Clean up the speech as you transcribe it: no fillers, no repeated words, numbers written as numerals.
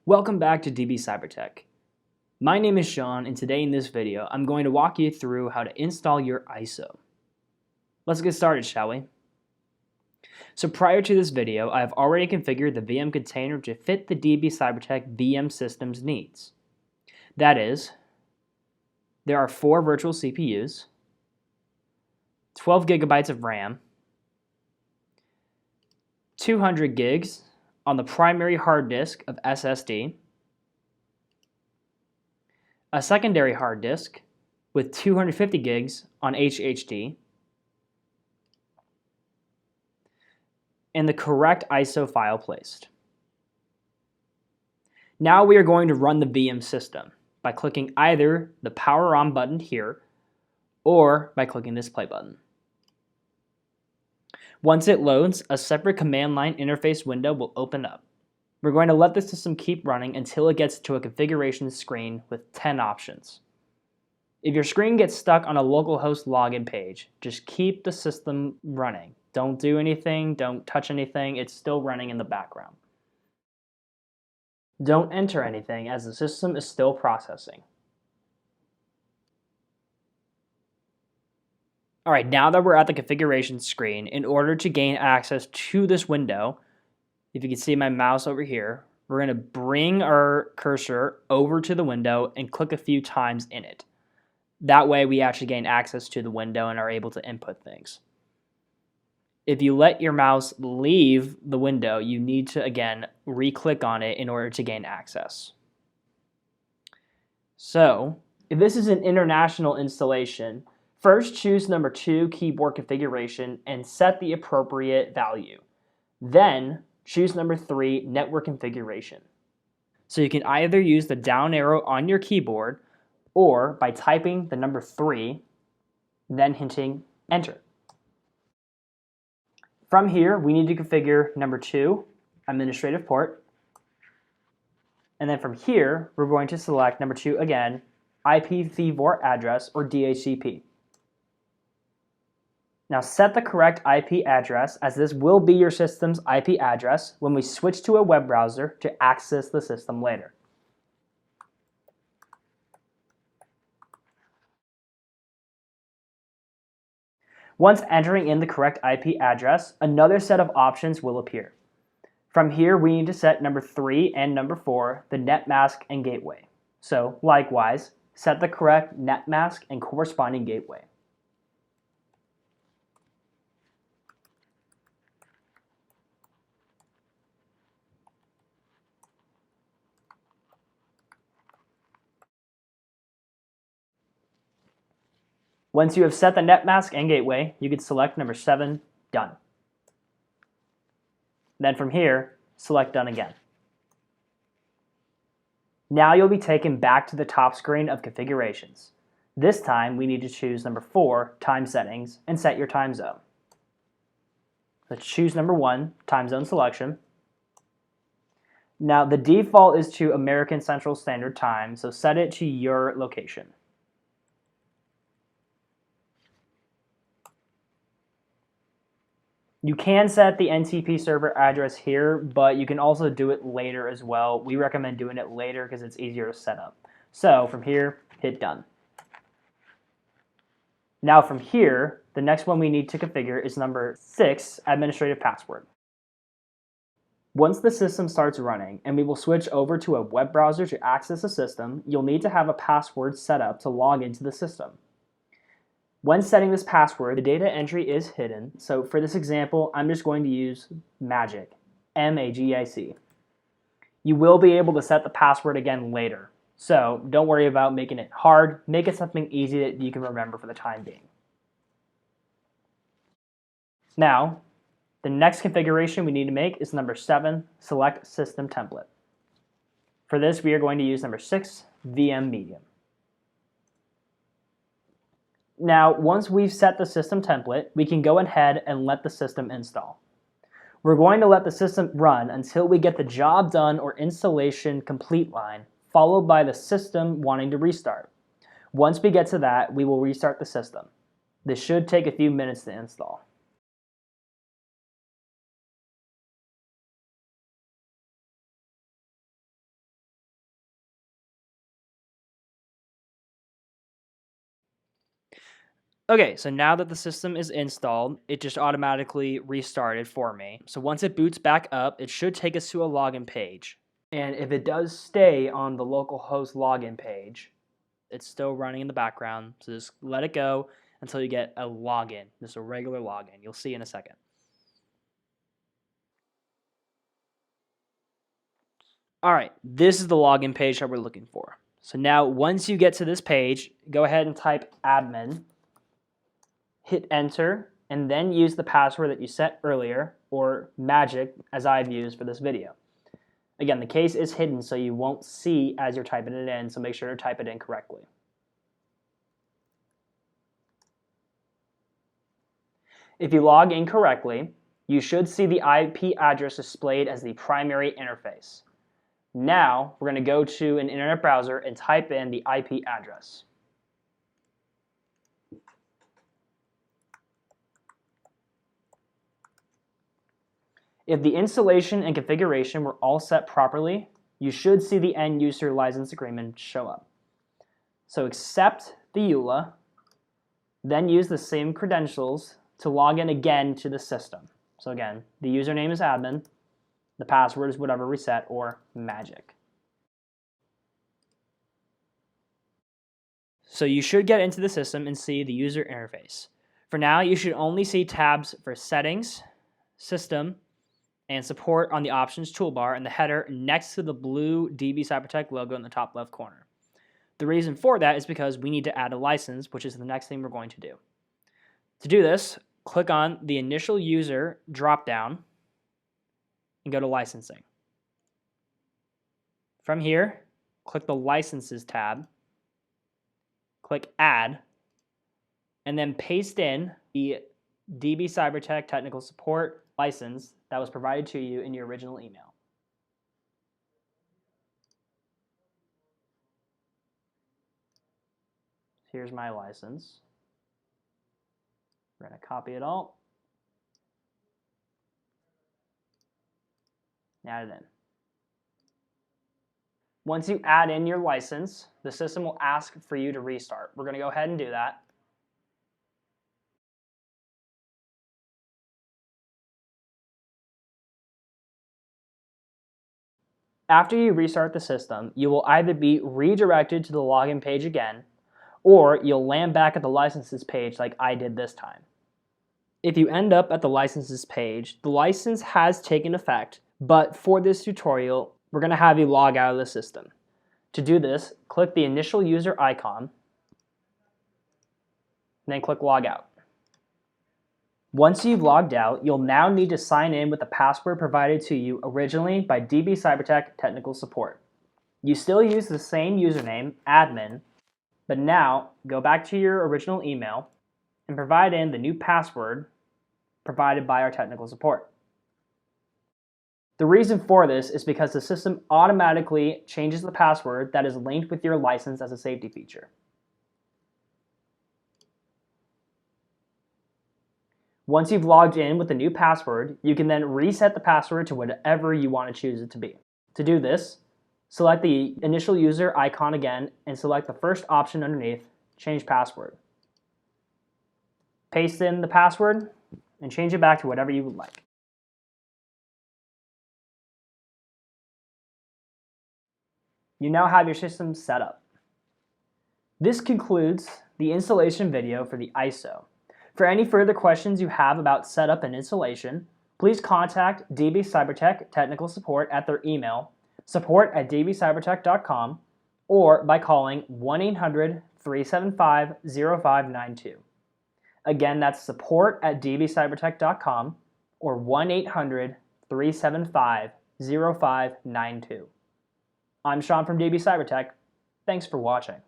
Welcome back to DB CyberTech. My name is Sean, and today in this video, I'm going to walk you through how to install your ISO. Let's get started, shall we? So prior to this video, I have already configured the VM container to fit the DB CyberTech VM system's needs. That is, there are 4 virtual CPUs, 12 gigabytes of RAM, 200 gigs on the primary hard disk of SSD, a secondary hard disk with 250 gigs on HDD, and the correct ISO file placed. Now we are going to run the VM system by clicking either the power on button here or by clicking this play button. Once it loads, a separate command line interface window will open up. We're going to let the system keep running until it gets to a configuration screen with 10 options. If your screen gets stuck on a localhost login page, just keep the system running. Don't do anything, don't touch anything, it's still running in the background. Don't enter anything as the system is still processing. Alright, now that we're at the configuration screen, in order to gain access to this window, if you can see my mouse over here, we're going to bring our cursor over to the window and click a few times in it. That way we actually gain access to the window and are able to input things. If you let your mouse leave the window, you need to again re-click on it in order to gain access. So, if this is an international installation, first choose number 2 keyboard configuration and set the appropriate value. Then choose number 3 network configuration. So you can either use the down arrow on your keyboard or by typing the number 3, then hitting enter. From here, we need to configure number 2, administrative port. And then from here, we're going to select number 2 again, IPv4 address or DHCP. Now set the correct IP address, as this will be your system's IP address when we switch to a web browser to access the system later. Once entering in the correct IP address, another set of options will appear. From here, we need to set number 3 and number 4, the net mask and gateway. So likewise, set the correct net mask and corresponding gateway. Once you have set the net mask and gateway, you can select number 7, Done. Then from here, select Done again. Now you'll be taken back to the top screen of configurations. This time, we need to choose number 4, Time Settings, and set your time zone. Let's choose number 1, Time Zone Selection. Now the default is to American Central Standard Time, so set it to your location. You can set the NTP server address here, but you can also do it later as well. We recommend doing it later because it's easier to set up. So from here, hit Done. Now from here, the next one we need to configure is number 6, administrative password. Once the system starts running and we will switch over to a web browser to access the system, you'll need to have a password set up to log into the system. When setting this password, the data entry is hidden, so for this example, I'm just going to use MAGIC, M-A-G-I-C. You will be able to set the password again later, so don't worry about making it hard. Make it something easy that you can remember for the time being. Now, the next configuration we need to make is number 7, Select System Template. For this, we are going to use number 6, VM Medium. Now, once we've set the system template, we can go ahead and let the system install. We're going to let the system run until we get the job done or installation complete line, followed by the system wanting to restart. Once we get to that, we will restart the system. This should take a few minutes to install. Okay, so now that the system is installed, it just automatically restarted for me. So once it boots back up, it should take us to a login page. And if it does stay on the localhost login page, it's still running in the background. So just let it go until you get a login, just a regular login. You'll see in a second. All right, this is the login page that we're looking for. So now once you get to this page, go ahead and type admin, hit enter, and then use the password that you set earlier, or magic as I've used for this video. Again, the case is hidden so you won't see as you're typing it in, so make sure to type it in correctly. If you log in correctly, you should see the IP address displayed as the primary interface. Now, we're going to go to an internet browser and type in the IP address. If the installation and configuration were all set properly, you should see the end user license agreement show up. So accept the EULA, then use the same credentials to log in again to the system. So again, the username is admin, the password is whatever reset or magic. So you should get into the system and see the user interface. For now, you should only see tabs for settings, system, and support on the options toolbar in the header next to the blue DB CyberTech logo in the top left corner. The reason for that is because we need to add a license, which is the next thing we're going to do. To do this, click on the initial user dropdown and go to licensing. From here, click the licenses tab, click add, and then paste in the DB CyberTech technical support license that was provided to you in your original email. Here's my license. We're going to copy it all. Add it in. Once you add in your license, the system will ask for you to restart. We're going to go ahead and do that. After you restart the system, you will either be redirected to the login page again, or you'll land back at the licenses page like I did this time. If you end up at the licenses page, the license has taken effect, but for this tutorial, we're going to have you log out of the system. To do this, click the initial user icon, then click log out. Once you've logged out, you'll now need to sign in with the password provided to you originally by DB CyberTech Technical Support. You still use the same username, admin, but now go back to your original email and provide in the new password provided by our technical support. The reason for this is because the system automatically changes the password that is linked with your license as a safety feature. Once you've logged in with the new password, you can then reset the password to whatever you want to choose it to be. To do this, select the initial user icon again and select the first option underneath, change password. Paste in the password and change it back to whatever you would like. You now have your system set up. This concludes the installation video for the ISO. For any further questions you have about setup and installation, please contact DB CyberTech Technical Support at their email, support@dbcybertech.com, or by calling 1-800-375-0592. Again, that's support@dbcybertech.com or 1-800-375-0592. I'm Sean from DB CyberTech. Thanks for watching.